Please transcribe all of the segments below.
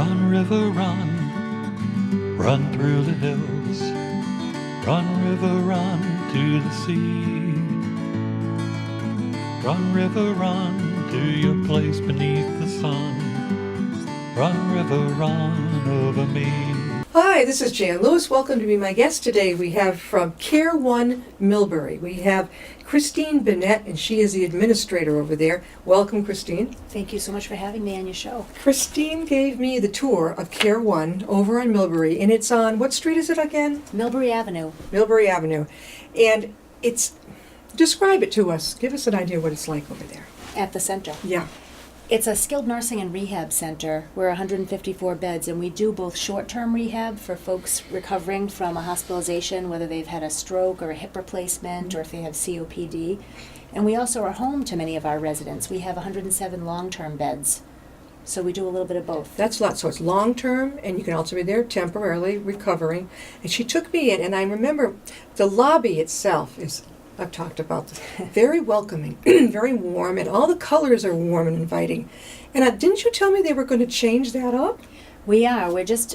Run, river, run, run through the hills. Run, river, run to the sea. Run, river, run to your place beneath the sun. Run, river, run over me. Hi, this is Jan Lewis. Welcome to be my guest today. We have from Care One Millbury. We have Kristine Binett, and she is the administrator over there. Welcome, Kristine. Thank you so much for having me on your show. Kristine gave me the tour of Care One over on Millbury, and it's on, what street is it again? Millbury Avenue. Millbury Avenue. And describe it to us. Give us an idea what it's like over there. At the center. Yeah. It's a skilled nursing and rehab center. We're 154 beds, and we do both short-term rehab for folks recovering from a hospitalization, whether they've had a stroke or a hip replacement, or if they have COPD. And we also are home to many of our residents. We have 107 long-term beds. So we do a little bit of both. That's a lot. So it's long-term, and you can also be there temporarily recovering. And she took me in, and I remember the lobby itself is, I've talked about this, very welcoming, very warm, and all the colors are warm and inviting. And didn't you tell me they were going to change that up? We are. We're just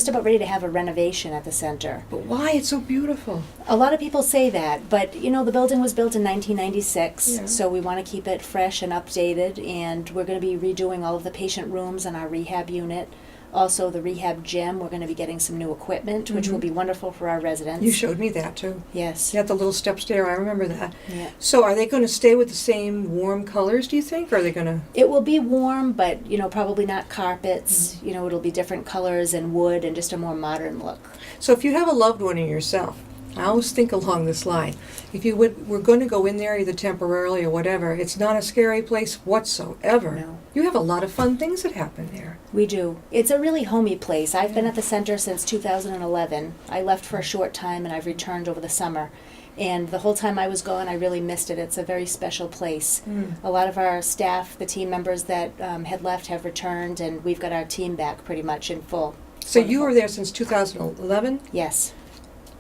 about ready to have a renovation at the center. But why? It's so beautiful. A lot of people say that, but you know, the building was built in 1996, Yeah. so we want to keep it fresh and updated, and we're going to be redoing all of the patient rooms in our rehab unit. Also, the rehab gym, we're going to be getting some new equipment, which will be wonderful for our residents. You showed me that, too. Yes. You had the little steps there. I remember that. Yeah. So are they going to stay with the same warm colors, do you think? Or are they going to... It will be warm, but, you know, probably not carpets. You know, it'll be different colors and wood and just a more modern look. So if you have a loved one in yourself, I always think along this line. If you were going to go in there either temporarily or whatever, it's not a scary place whatsoever. No. You have a lot of fun things that happen there. We do. It's a really homey place. I've been at the center since 2011. I left for a short time, and I've returned over the summer. And the whole time I was gone, I really missed it. It's a very special place. A lot of our staff, the team members that had left, have returned, and we've got our team back pretty much in full. So you were there since 2011? Yes.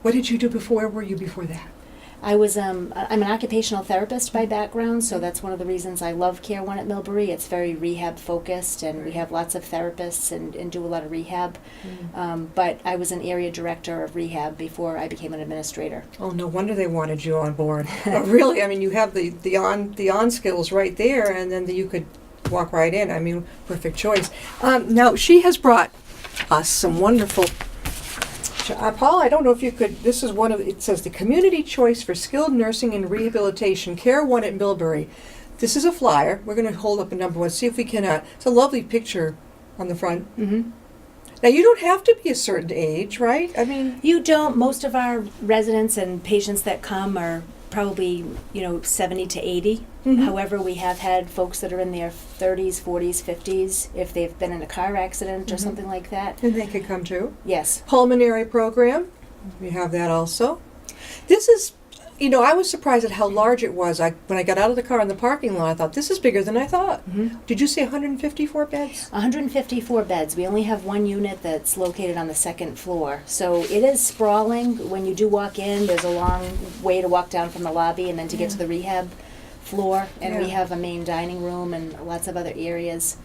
What did you do before? Where were you before that? I'm an occupational therapist by background, so that's one of the reasons I love Care One at Millbury. It's very rehab focused, and we have lots of therapists and do a lot of rehab. But I was an area director of rehab before I became an administrator. Oh, no wonder they wanted you on board. Really, I mean, you have the on skills right there, and then you could walk right in. I mean, perfect choice. Now, she has brought us some wonderful... Paul, I don't know if you could, this is one of, it says the Community Choice for Skilled Nursing and Rehabilitation, Care One at Millbury. This is a flyer. We're going to hold up a number one, see if we can, it's a lovely picture on the front. Now, you don't have to be a certain age, right? I mean... You don't. Most of our residents and patients that come are probably, 70 to 80. However, we have had folks that are in their 30s, 40s, 50s, if they've been in a car accident or something like that. And they could come too. Yes. Pulmonary program, we have that also. This is, I was surprised at how large it was. When I got out of the car in the parking lot, I thought, this is bigger than I thought. Did you say 154 beds? 154 beds. We only have one unit that's located on the second floor. So it is sprawling. When you do walk in, there's a long way to walk down from the lobby and then to get to the rehab floor. And we have a main dining room and lots of other areas.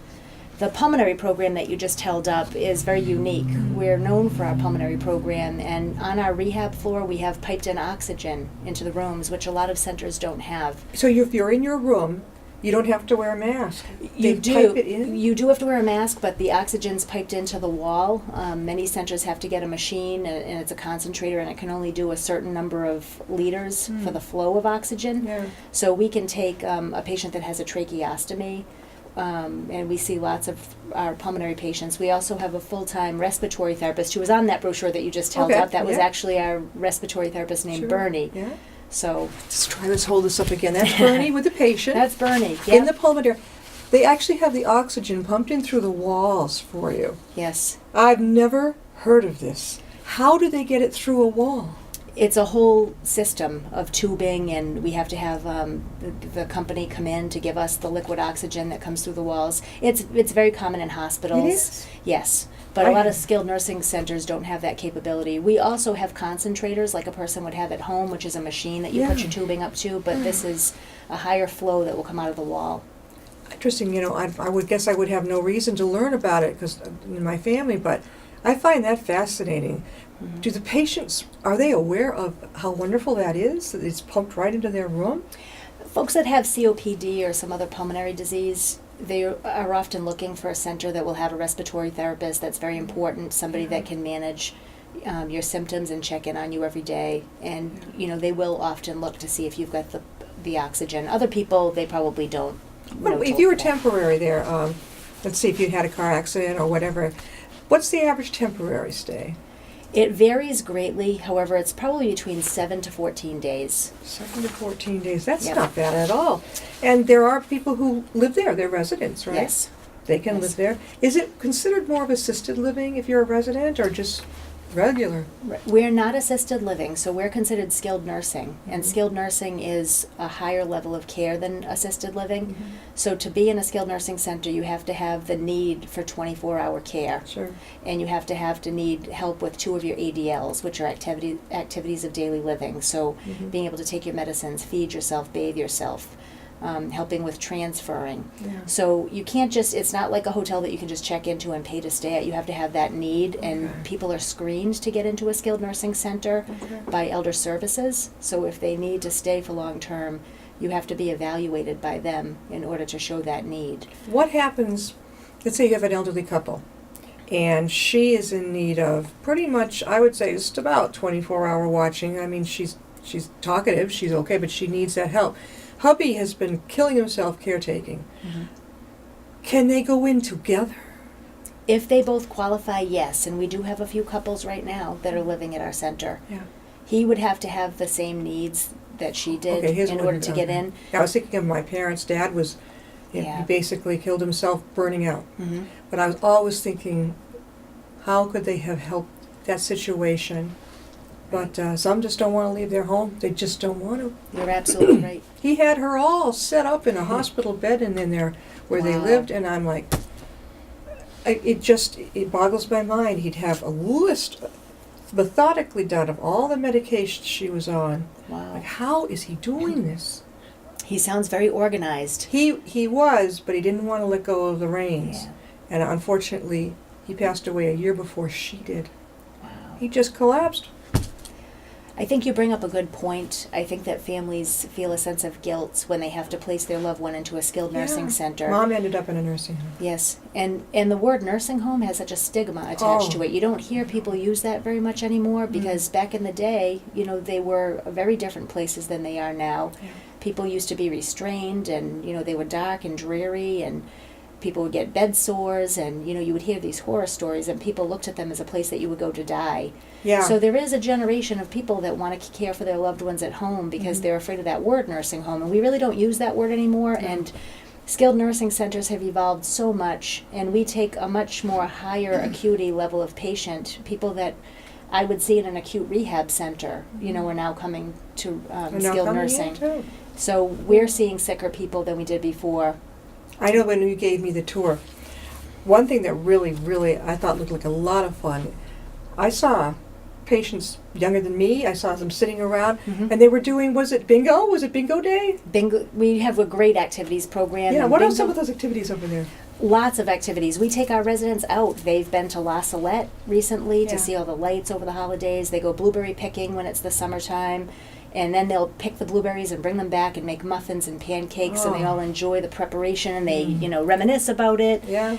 The pulmonary program that you just held up is very unique. We're known for our pulmonary program, and on our rehab floor we have piped in oxygen into the rooms, which a lot of centers don't have. So if you're in your room, you don't have to wear a mask. You They do. pipe it in? You do have to wear a mask, but the oxygen's piped into the wall. Many centers have to get a machine, and it's a concentrator, and it can only do a certain number of liters for the flow of oxygen. Yeah. So we can take a patient that has a tracheostomy, and we see lots of our pulmonary patients. We also have a full-time respiratory therapist who was on that brochure that you just held Okay, up. That was yeah. actually our respiratory therapist named Sure. Bernie. Yeah. So Let's hold this up again. That's Bernie with the patient. that's Bernie. In Yeah. the pulmonary. They actually have the oxygen pumped in through the walls for you. Yes. I've never heard of this. How do they get it through a wall? It's a whole system of tubing, and we have to have the company come in to give us the liquid oxygen that comes through the walls. It's very common in hospitals. It is? Yes. But a lot of skilled nursing centers don't have that capability. We also have concentrators like a person would have at home, which is a machine that you put Yeah. your tubing up to, but this is a higher flow that will come out of the wall. Interesting, I would guess I would have no reason to learn about it because in my family, but I find that fascinating. Mhm. Do the patients, are they aware of how wonderful that is, that it's pumped right into their room? Folks that have COPD or some other pulmonary disease, they are often looking for a center that will have a respiratory therapist. That's very important, somebody that can manage your symptoms and check in on you every day. And, they will often look to see if you've got the oxygen. Other people, they probably don't. Well, if you were temporary there, let's see if you had a car accident or whatever, what's the average temporary stay? It varies greatly. However, it's probably between 7 to 14 days. 7 to 14 days. That's Yep. not bad at all. And there are people who live there. They're residents, right? Yes. They can Yes. live there. Is it considered more of assisted living if you're a resident or just regular? We're not assisted living, so we're considered skilled nursing. And Mhm. skilled nursing is a higher level of care than assisted living. Mhm. So to be in a skilled nursing center, you have to have the need for 24-hour care. Sure. And you have to need help with 2 of your ADLs, which are activities of daily living. So Mhm. being able to take your medicines, feed yourself, bathe yourself, helping with transferring. Yeah. So you can't just, it's not like a hotel that you can just check into and pay to stay at. You have to have that need, and Okay. people are screened to get into a skilled nursing center Okay. by Elder Services. So if they need to stay for long term, you have to be evaluated by them in order to show that need. What happens, let's say you have an elderly couple, and she is in need of pretty much, I would say, just about 24-hour watching. I mean, she's talkative, she's okay, but she needs that help. Hubby has been killing himself caretaking. Can they go in together? If they both qualify, yes, and we do have a few couples right now that are living at our center. Yeah. He would have to have the same needs that she did Okay, his in order wouldn't, to get okay. in. I was thinking of my parents' dad was, he Yeah. basically killed himself burning out. Mm-hmm. But I was always thinking, how could they have helped that situation? But some just don't want to leave their home. They just don't want to. You're absolutely right. He had her all set up in a hospital bed and in there where they Wow. lived, and I'm like, it boggles my mind. He'd have a list methodically done of all the medications she was on. Wow. Like, how is he doing this? He sounds very organized. He was, but he didn't want to let go of the reins. Yeah. And unfortunately, he passed away a year before she did. Wow. He just collapsed. I think you bring up a good point. I think that families feel a sense of guilt when they have to place their loved one into a skilled nursing Yeah. center. Mom ended up in a nursing home. Yes, and the word nursing home has such a stigma attached Oh. to it. You don't hear people use that very much anymore because back in the day, they were very different places than they are now. Yeah. People used to be restrained, and they were dark and dreary, and people would get bed sores, and you would hear these horror stories, and people looked at them as a place that you would go to die. Yeah. So there is a generation of people that want to care for their loved ones at home because they're afraid of that word nursing home, and we really don't use that word anymore. No. And skilled nursing centers have evolved so much, and we take a much more higher acuity level of patient. People that I would see in an acute rehab center, are now coming to They're now skilled coming in, nursing. too. So we're seeing sicker people than we did before. I know when you gave me the tour, one thing that really, really I thought looked like a lot of fun, I saw patients younger than me, I saw them sitting around, Mhm. and they were doing, was it bingo? Was it bingo day? Bingo. We have a great activities program. Yeah, and what are bingo- some of those activities over there? Lots of activities. We take our residents out. They've been to La Salette recently Yeah. to see all the lights over the holidays. They go blueberry picking when it's the summertime. And then they'll pick the blueberries and bring them back and make muffins and pancakes, and they Oh. all enjoy the preparation, and they, reminisce about it. Yeah.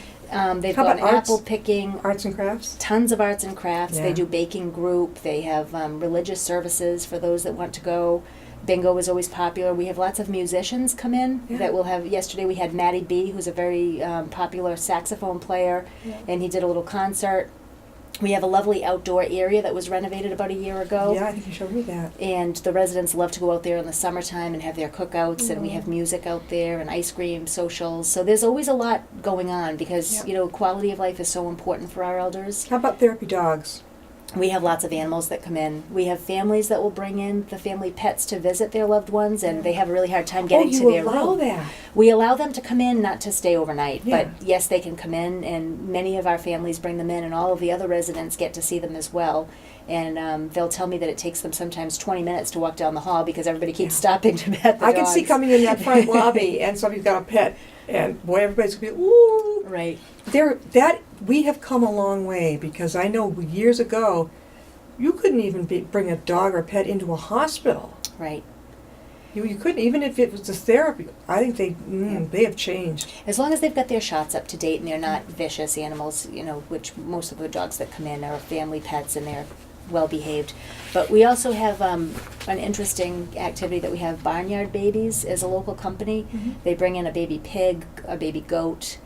They've How got about arts? apple picking, Arts and crafts? tons of arts and crafts. Yeah. They do baking group. They have religious services for those that want to go. Bingo is always popular. We have lots of musicians come in Yeah. that will have. Yesterday we had Matty B, who's a very popular saxophone player, Yeah. and he did a little concert. We have a lovely outdoor area that was renovated about a year ago. Yeah, I think you showed me that. And the residents love to go out there in the summertime and have their cookouts, and we Mhm. have music out there and ice cream socials. So there's always a lot going on because, Yeah. quality of life is so important for our elders. How about therapy dogs? We have lots of animals that come in. We have families that will bring in the family pets to visit their loved ones, and they have a really hard time getting to their room. Oh, you allow that? We allow them to come in, not to stay overnight, Yeah. but yes, they can come in, and many of our families bring them in, and all of the other residents get to see them as well. And they'll tell me that it takes them sometimes 20 minutes to walk down the hall because everybody keeps stopping to pet the I can see dogs. coming in that front lobby and somebody's got a pet, and boy, everybody's gonna be, ooh. Right. We have come a long way, because I know years ago, you couldn't even bring a dog or pet into a hospital. Right. You couldn't, even if it was a therapy. I think they have changed. As long as they've got their shots up to date and they're not vicious animals, which most of the dogs that come in are family pets and they're well behaved. But we also have an interesting activity that we have. Barnyard Babies is a local company. Mm-hmm. They bring in a baby pig, a baby goat,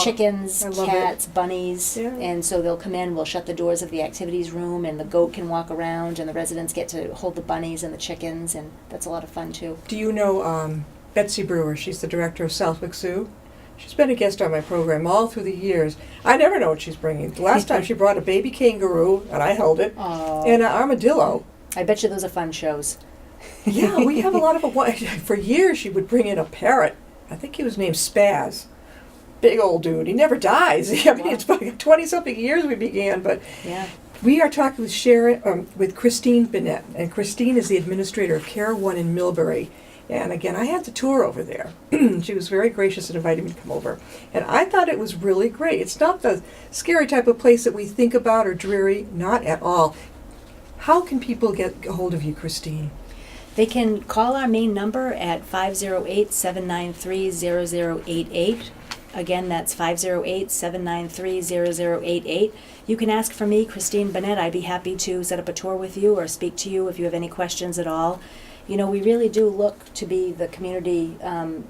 chickens, I love cats, bunnies, Yeah. and so they'll come in, we'll shut the doors of the activities room, and the goat can walk around, and the residents get to hold the bunnies and the chickens, and that's a lot of fun too. Do you know Betsy Brewer? She's the director of Southwick Zoo. She's been a guest on my program all through the years. I never know what she's bringing. The last time she brought a baby kangaroo, and I held it, Aw. and an armadillo. I bet you those are fun shows. Yeah, we have a lot of for years she would bring in a parrot. I think he was named Spaz. Big old dude. He never dies. I mean, it's like 20-something years we began, but Yeah. we are talking with Kristine Binett, and Kristine is the administrator of Care One in Millbury. And again, I had the tour over there. She was very gracious and invited me to come over. And I thought it was really great. It's not the scary type of place that we think about or dreary, not at all. How can people get a hold of you, Kristine? They can call our main number at 508-793-0088. Again, that's 508-793-0088. You can ask for me, Kristine Binett. I'd be happy to set up a tour with you or speak to you if you have any questions at all. We really do look to be the community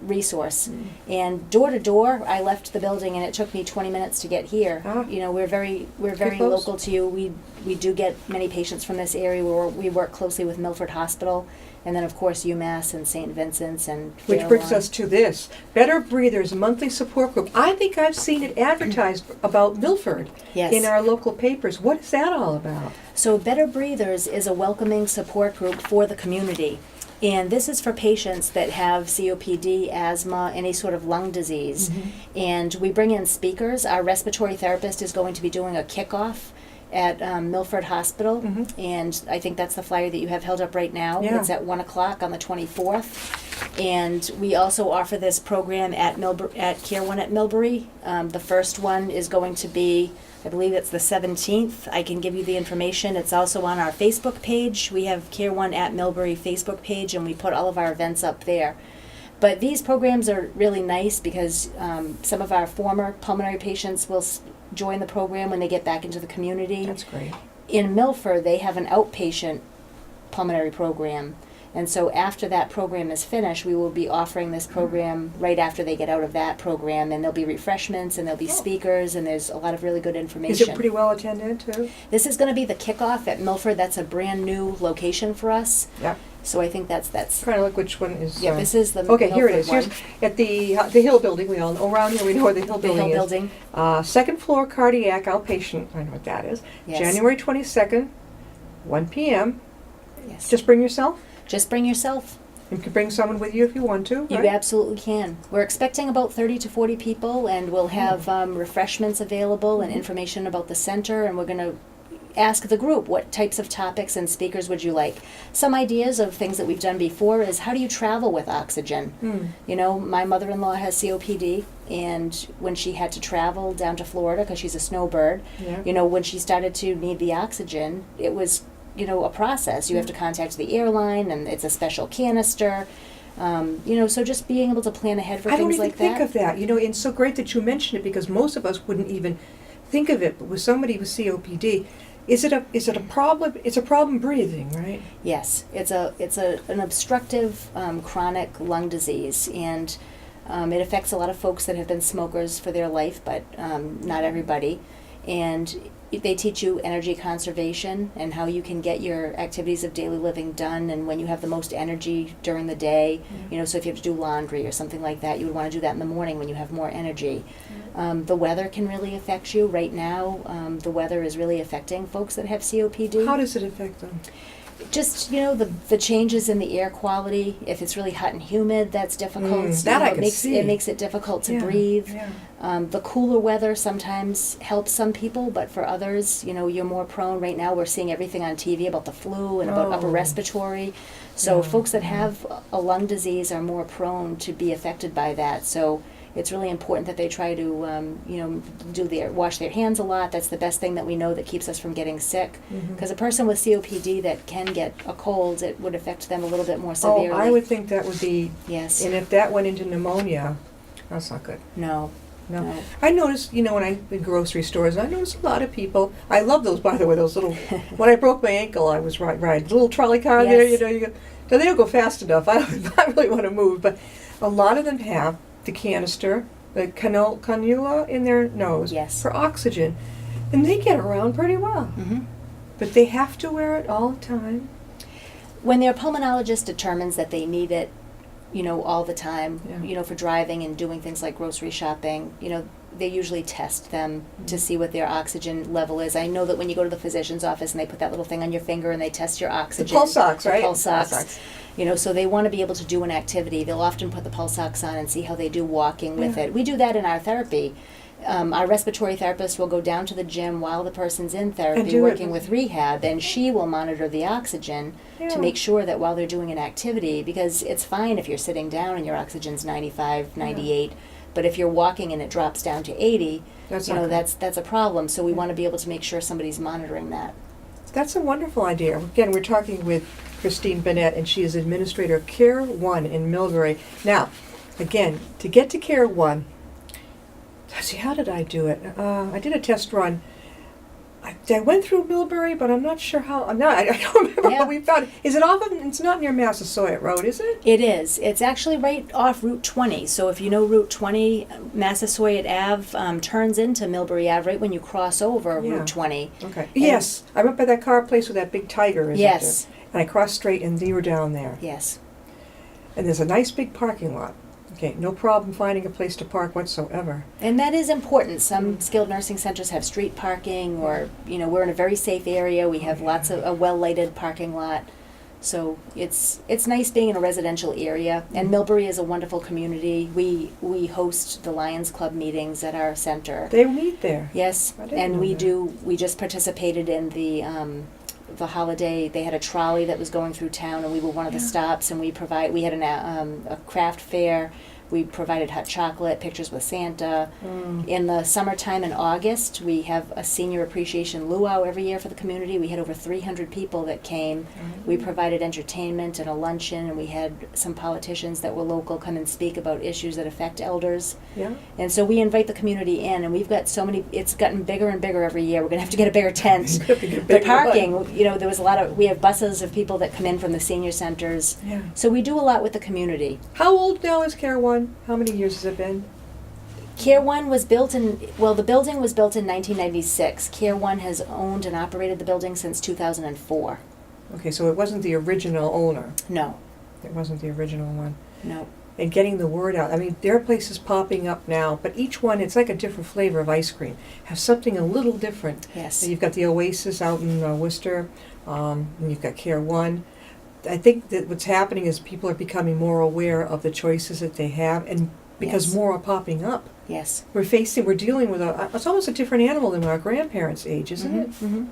resource. And door to door, I left the building and it took me 20 minutes to get here. Ah. We're very close. local to you. We do get many patients from this area. We work closely with Milford Hospital, and then of course UMass and St. Vincent's and Which brings Fairlawn. us to this. Better Breathers monthly support group. I think I've seen it advertised about Milford Yes. in our local papers. What is that all about? So Better Breathers is a welcoming support group for the community. And this is for patients that have COPD, asthma, any sort of lung disease. And we bring in speakers. Our respiratory therapist is going to be doing a kickoff at Milford Hospital. And I think that's the flyer that you have held up right now. Yeah. It's at 1 o'clock on the 24th. And we also offer this program at Care One at Millbury. The first one is going to be, I believe it's the 17th. I can give you the information. It's also on our Facebook page. We have Care One at Millbury Facebook page, and we put all of our events up there. But these programs are really nice because some of our former pulmonary patients will join the program when they get back into the community. That's great. In Milford, they have an outpatient pulmonary program. And so after that program is finished, we will be offering this program right after they get out of that program. And there'll be refreshments and there'll be speakers, and there's a lot of really good information. Is it pretty well attended too? This is going to be the kickoff at Milford. That's a brand new location for us. Yeah. So I think that's Trying to look which one is. yeah. This is the Okay, here it Milford is. one. Here's at the Hill Building. We all know around here. We know where the Hill The Building Hill is. Building. Second floor cardiac outpatient. I know what that is. Yes. January 22nd, 1 p.m. Yes. Just bring yourself. Just bring yourself. You can bring someone with you if you want to. You Right? absolutely can. We're expecting about 30 to 40 people, and we'll have refreshments available and information about the center, and we're going to ask the group what types of topics and speakers would you like. Some ideas of things that we've done before is how do you travel with oxygen? My mother-in-law has COPD, and when she had to travel down to Florida because she's a snowbird, Yeah. when she started to need the oxygen, it was a process. You have to contact the airline, and it's a special canister. So just being able to plan ahead for I don't things even like think that. of that. And it's so great that you mentioned it because most of us wouldn't even think of it. But with somebody with COPD, is it a problem? It's a problem breathing, right? Yes, it's an obstructive chronic lung disease, and it affects a lot of folks that have been smokers for their life, but not everybody. And they teach you energy conservation and how you can get your activities of daily living done, and when you have the most energy during the day. So if you have to do laundry or something like that, you would want to do that in the morning when you have more energy. The weather can really affect you. Right now, the weather is really affecting folks that have COPD. How does it affect them? Just, the changes in the air quality. If it's really hot and humid, that's difficult. That I it can makes see. it makes it difficult to Yeah, breathe. yeah. The cooler weather sometimes helps some people, but for others, you're more prone. Right now, we're seeing everything on TV about the flu and about upper Oh. respiratory. So Yeah, folks that yeah. have a lung disease are more prone to be affected by that. So it's really important that they try to, wash their hands a lot. That's the best thing that we know that keeps us from getting sick. Mhm. Because a person with COPD that can get a cold, it would affect them a little bit more Oh, severely. I would think that would be, Yes. and if that went into pneumonia, that's not good. No. No. No. I noticed, when I in grocery stores, I noticed a lot of people. I love those, by the way. Those little. When I broke my ankle, I was riding the little trolley car there. Yes. You go. So they don't go fast enough. I really want to move, but a lot of them have the canister, the cannula in their nose Yes. for oxygen, and they get around pretty well. Hmm. But they have to wear it all the time. When their pulmonologist determines that they need it, all the time, Yeah. for driving and doing things like grocery shopping, they usually test them to see what their oxygen level is. I know that when you go to the physician's office and they put that little thing on your finger and they test your oxygen. Pulse ox, the right? Pulse ox. Pulse ox. So they want to be able to do an activity. They'll often put the pulse ox on and see how they do walking with Yeah. it. We do that in our therapy. Our respiratory therapist will go down to the gym while the person's in And therapy do it. working with rehab, and she will monitor the oxygen Yeah. to make sure that while they're doing an activity, because it's fine if you're sitting down and your oxygen's 95, 98, but if you're walking and it drops down to 80, That's not good. that's a problem. So we want to be able to make sure somebody's monitoring that. That's a wonderful idea. Again, we're talking with Kristine Binett, and she is administrator of Care One in Millbury. Now, again, to get to Care One, see, how did I do it? I did a test run. I went through Millbury, but I'm not sure how. I don't remember Yeah. how we found it. Is it off of? It's not near Massasoit Road, is it? It is. It's actually right off Route 20. So if you know Route 20, Massasoit Ave turns into Millbury Ave right when you cross over Yeah. Route 20. Okay. Yes, I went by that car place with that big tiger. Isn't Yes. there? And I crossed straight, and they were down there. Yes. And there's a nice big parking lot. Okay, no problem finding a place to park whatsoever. And that is important. Some skilled nursing centers have street parking, or, we're in a very safe area. We have lots of a well-lighted parking lot. So it's nice being in a residential area. And Millbury is a wonderful community. We host the Lions Club meetings at our center. They meet there. Yes, I didn't and know we that. we just participated in the holiday. They had a trolley that was going through town, and we were one of the Yeah. stops, and we had a craft fair. We provided hot chocolate, pictures with Santa. In the summertime in August, we have a senior appreciation luau every year for the community. We had over 300 people that came. We provided entertainment and a luncheon, and we had some politicians that were local come and speak about issues that affect elders. Yeah. And so we invite the community in, and we've got so many, it's gotten bigger and bigger every year. We're going to have to get a bigger tent. Get a The bigger parking, one. there was we have buses of people that come in from the senior centers. Yeah. So we do a lot with the community. How old now is Care One? How many years has it been? Care One was built the building was built in 1996. Care One has owned and operated the building since 2004. Okay, so it wasn't the original owner. No, It wasn't the original one. no. And getting the word out. I mean, there are places popping up now, but each one, it's like a different flavor of ice cream. Have something a little different. Yes. You've got the Oasis out in Worcester, and you've got Care One. I think that what's happening is people are becoming more aware of the choices that they have, and because Yes. more are popping up. Yes. We're dealing with it's almost a different animal than our grandparents' age, isn't it? Mm-hmm.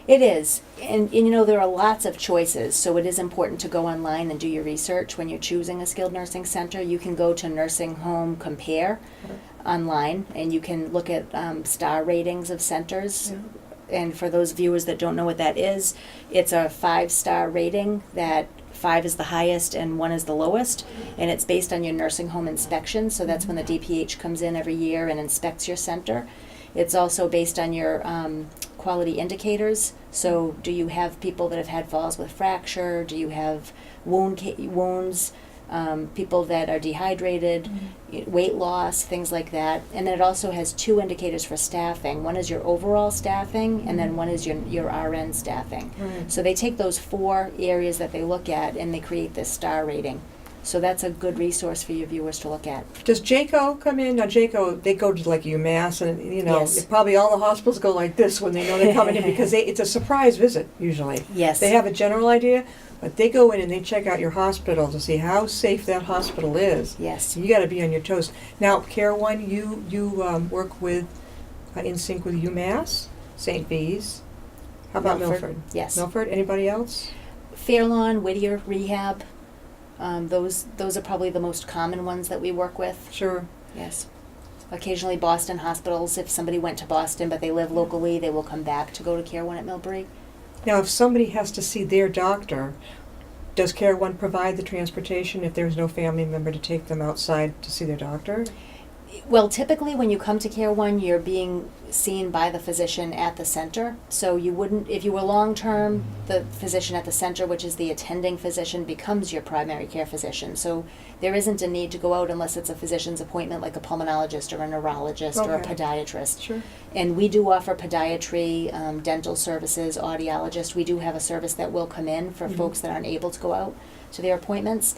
It is. And there are lots of choices, so it is important to go online and do your research when you're choosing a skilled nursing center. You can go to Nursing Home Compare online, and you can look at star ratings of centers. Yeah. And for those viewers that don't know what that is, it's a 5-star rating that 5 is the highest and 1 is the lowest, and it's based on your nursing home inspection. So that's when the DPH comes in every year and inspects your center. It's also based on your quality indicators. So do you have people that have had falls with fracture? Do you have wounds? People that are dehydrated, weight loss, things like that. And then it also has 2 indicators for staffing. One is your overall staffing, and then one is your RN staffing. Right. So they take those 4 areas that they look at, and they create this star rating. So that's a good resource for your viewers to look at. Does JACO come in? Now, JACO, they go to like UMass, and Yes. probably all the hospitals go like this when they know they're coming in because it's a surprise visit usually. Yes. They have a general idea, but they go in and they check out your hospital to see how safe that hospital is. Yes. So you got to be on your toes. Now, Care One, you work with in sync with UMass, St. V's. How about Milford? Yes. Milford. Anybody else? Fairlawn, Whittier Rehab. Those are probably the most common ones that we work with. Sure. Yes. Occasionally Boston hospitals, if somebody went to Boston but they live locally, they will come back to go to Care One at Millbury. Now, if somebody has to see their doctor, does Care One provide the transportation if there's no family member to take them outside to see their doctor? Well, typically when you come to Care One, you're being seen by the physician at the center. So you wouldn't, if you were long-term, the physician at the center, which is the attending physician, becomes your primary care physician. So there isn't a need to go out unless it's a physician's appointment, like a pulmonologist or a neurologist or a Okay. podiatrist. Sure. And we do offer podiatry, dental services, audiologist. We do have a service that will come in for Mhm. folks that aren't able to go out to their appointments.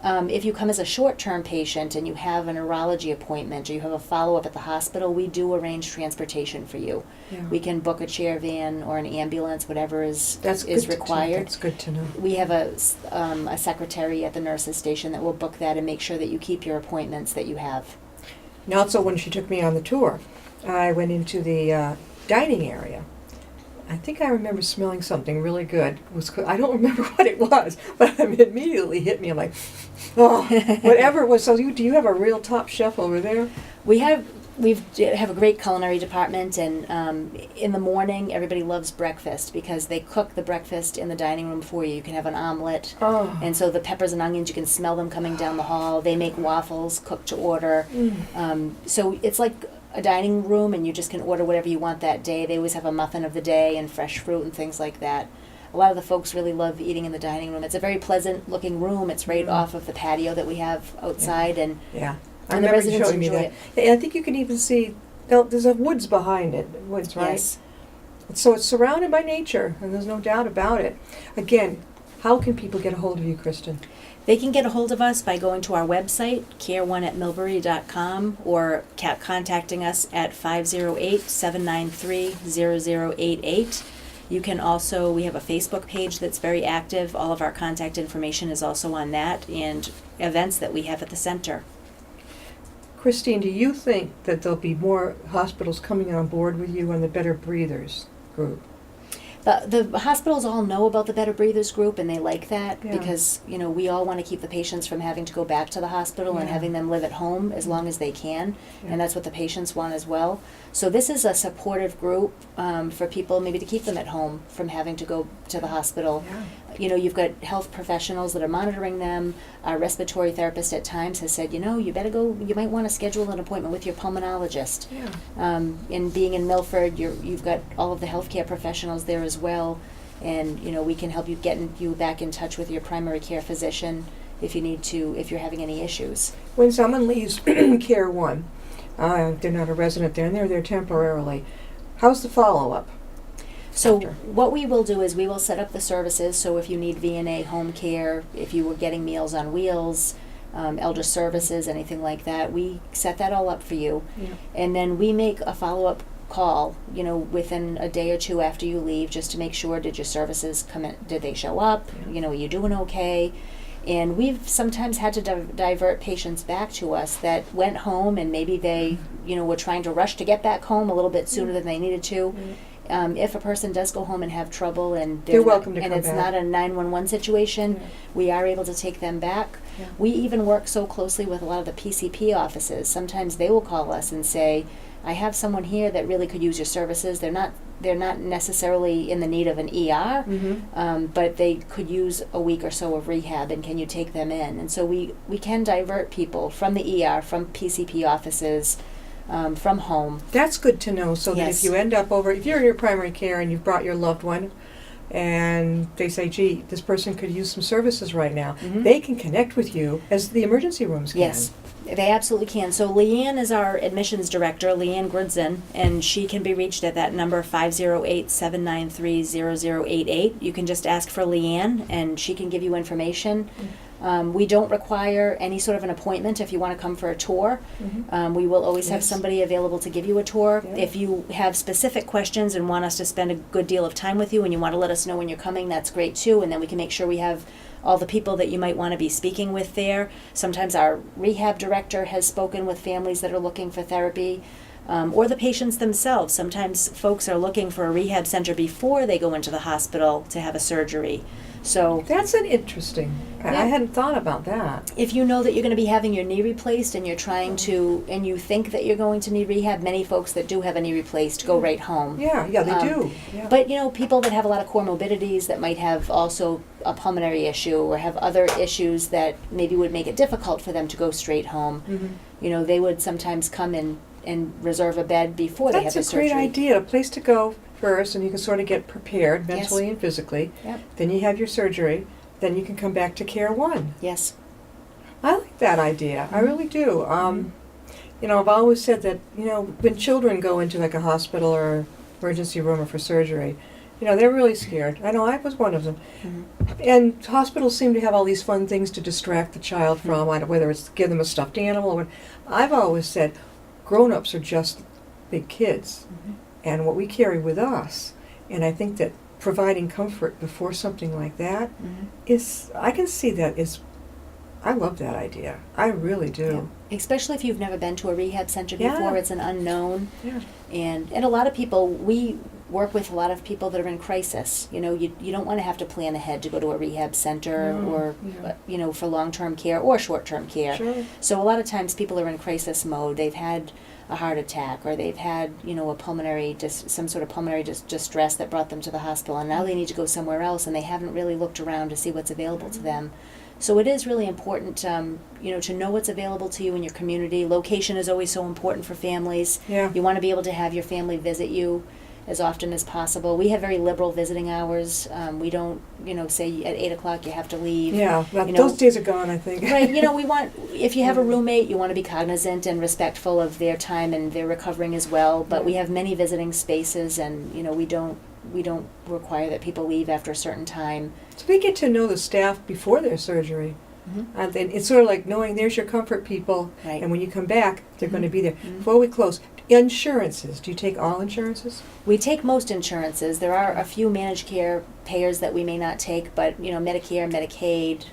If you come as a short-term patient and you have a neurology appointment or you have a follow-up at the hospital, we do arrange transportation for you. Yeah. We can book a chair van or an ambulance, whatever is That's good required. That's good to know. We have a secretary at the nurse's station that will book that and make sure that you keep your appointments that you have. Now, so when she took me on the tour, I went into the dining area. I think I remember smelling something really good. I don't remember what it was, but it immediately hit me. I'm like, oh, whatever it was. So do you have a real top chef over there? We have a great culinary department, and in the morning everybody loves breakfast because they cook the breakfast in the dining room for you. You can have an omelet, Oh. and so the peppers and onions, you can smell them coming down the hall. They make waffles, cooked to order. So it's like a dining room, and you just can order whatever you want that day. They always have a muffin of the day and fresh fruit and things like that. A lot of the folks really love eating in the dining room. It's a very pleasant looking room. It's right off of the patio that we have outside, and Yeah. I And the remember you residents showing me enjoy that. And I think you can even see, there's a woods behind it. Woods, right? yes. So it's surrounded by nature, and there's no doubt about it. Again, how can people get a hold of you, Kristen? They can get a hold of us by going to our website, care1@millbury.com, or contacting us at 508-793-0088. You can also, we have a Facebook page that's very active. All of our contact information is also on that, and events that we have at the center. Kristine, do you think that there'll be more hospitals coming on board with you on the Better Breathers group? The hospitals all know about the Better Breathers group, and they like that Yeah. because, we all want to keep the patients from having to go back to the hospital and Yeah. having them live at home as long as they can, Yeah. and that's what the patients want as well. So this is a supportive group for people maybe to keep them at home from having to go to the hospital. Yeah. You've got health professionals that are monitoring them. Our respiratory therapist at times has said, you better go, you might want to schedule an appointment with your pulmonologist. Yeah. And being in Milford, you've got all of the healthcare professionals there as well, and we can help you you back in touch with your primary care physician if you're having any issues. When someone leaves Care One, they're not a resident there, and they're there temporarily. How's the follow-up? So After. what we will do is we will set up the services. So if you need VNA home care, if you were getting Meals on Wheels, elder services, anything like that, we set that all up for you. Yeah. And then we make a follow-up call, within a day or two after you leave, just to make sure, did your services come in, did they show up, Yeah. are you doing okay? And we've sometimes had to divert patients back to us that went home and maybe they, were trying to rush to get back home a little bit sooner than they needed to. If a person does go home and have trouble and They're welcome to and come it's back. not a 911 situation, Yeah. we are able to take them back. Yeah. We even work so closely with a lot of the PCP offices. Sometimes they will call us and say, I have someone here that really could use your services. They're not necessarily in the need of an ER, but they could use a week or so of rehab, and can you take them in? And so we can divert people from the ER, from PCP offices, from home. That's good to know, so that Yes. if you end up if you're in your primary care and you've brought your loved one, and they say, gee, this person could use some services right now, Mhm. they can connect with you as the emergency rooms can. Yes, they absolutely can. So Leanne is our admissions director, Leanne Gridson, and she can be reached at that number 508-793-0088. You can just ask for Leanne, and she can give you information. We don't require any sort of an appointment if you want to come for a tour. We will always have Yes. somebody available to give you a tour. Yeah. If you have specific questions and want us to spend a good deal of time with you and you want to let us know when you're coming, that's great too. And then we can make sure we have all the people that you might want to be speaking with there. Sometimes our rehab director has spoken with families that are looking for therapy. Or the patients themselves. Sometimes folks are looking for a rehab center before they go into the hospital to have a surgery. So That's an interesting. I Yeah. hadn't thought about that. if you know that you're going to be having your knee replaced and you're trying to, and you think that you're going to need rehab, many folks that do have a knee replaced go right home. Yeah, they do. Yeah. But people that have a lot of comorbidities that might have also a pulmonary issue or have other issues that maybe would make it difficult for them to go straight home, they would sometimes come and reserve a bed before they have That's the a great surgery. idea. A place to go first, and you can sort of get prepared mentally and physically. Yep. Then you have your surgery. Then you can come back to Care One. Yes. I like that idea. I really do. I've always said that, when children go into like a hospital or emergency room or for surgery, they're really scared. I know I was one of them. And hospitals seem to have all these fun things to distract the child from, whether it's give them a stuffed animal or what. I've always said grown-ups are just big kids. And what we carry with us. And I think that providing comfort before something like that I can see that I love that idea. I really do. Yeah. Especially if you've never been to a rehab center Yeah. before, it's an unknown. Yeah. And a lot of people, we work with a lot of people that are in crisis. You don't want to have to plan ahead to go to a rehab center No, or, yeah. for long-term care or short-term care. Sure. So a lot of times people are in crisis mode. They've had a heart attack or they've had, a pulmonary, some sort of pulmonary distress that brought them to the hospital, and now they need to go somewhere else and they haven't really looked around to see what's available to them. So it is really important, to know what's available to you in your community. Location is always so important for families. Yeah. You want to be able to have your family visit you as often as possible. We have very liberal visiting hours. We don't, say at 8 o'clock you have to leave. Yeah, You know, those days are gone, I think. Right, we want, if you have a roommate, you want to be cognizant and respectful of their time and their recovering as well. But we have many visiting spaces, and we don't require that people leave after a certain time. So we get to know the staff before their surgery. And then it's sort of like knowing there's your comfort people, Right. and when you come back, they're going to be there. Before we close, insurances. Do you take all insurances? We take most insurances. There are a few managed care payers that we may not take, but Medicare, Medicaid.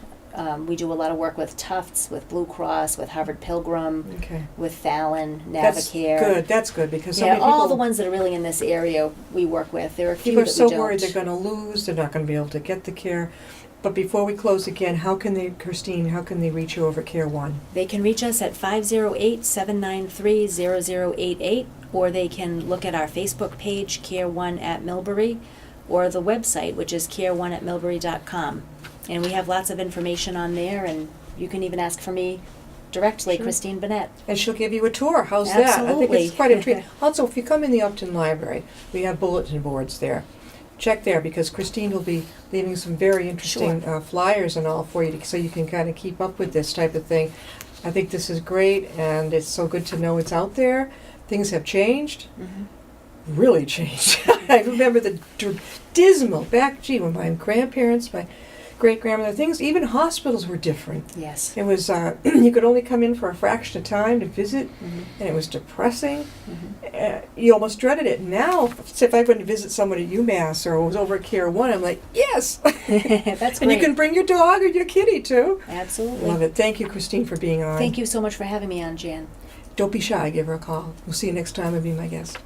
We do a lot of work with Tufts, with Blue Cross, with Harvard Pilgrim, Okay. with Fallon, That's Navicare. good. That's good because so Yeah, many people, all the ones that are really in this area we work with. There are a few people are that so we don't. worried they're going to lose. They're not going to be able to get the care. But before we close again, Kristine, how can they reach you over at Care One? They can reach us at 508-793-0088, or they can look at our Facebook page, Care One at Millbury, or the website, which is care1@millbury.com. And we have lots of information on there, and you can even ask for me directly, Sure. Kristine Binett. And she'll give you a tour. How's that? I think Absolutely. it's quite intriguing. Also, if you come in the Upton Library, we have bulletin boards there. Check there because Kristine will be leaving some very interesting flyers and all for you so you can kind of keep up with this type of thing. I think this is great, and it's so good to know it's out there. Things have changed. Really changed. I remember the dismal when my grandparents, my great-grandmother, even hospitals were different. Yes. It was, you could only come in for a fraction of time to visit, and it was depressing. You almost dreaded it. Now, if I went to visit someone at UMass or was over at Care One, I'm like, yes! That's And you great. can bring your dog or your kitty, too. Absolutely. Love it. Thank you, Kristine, for being on. Thank you so much for having me on, Jan. Don't be shy. Give her a call. We'll see you next time and be my guest.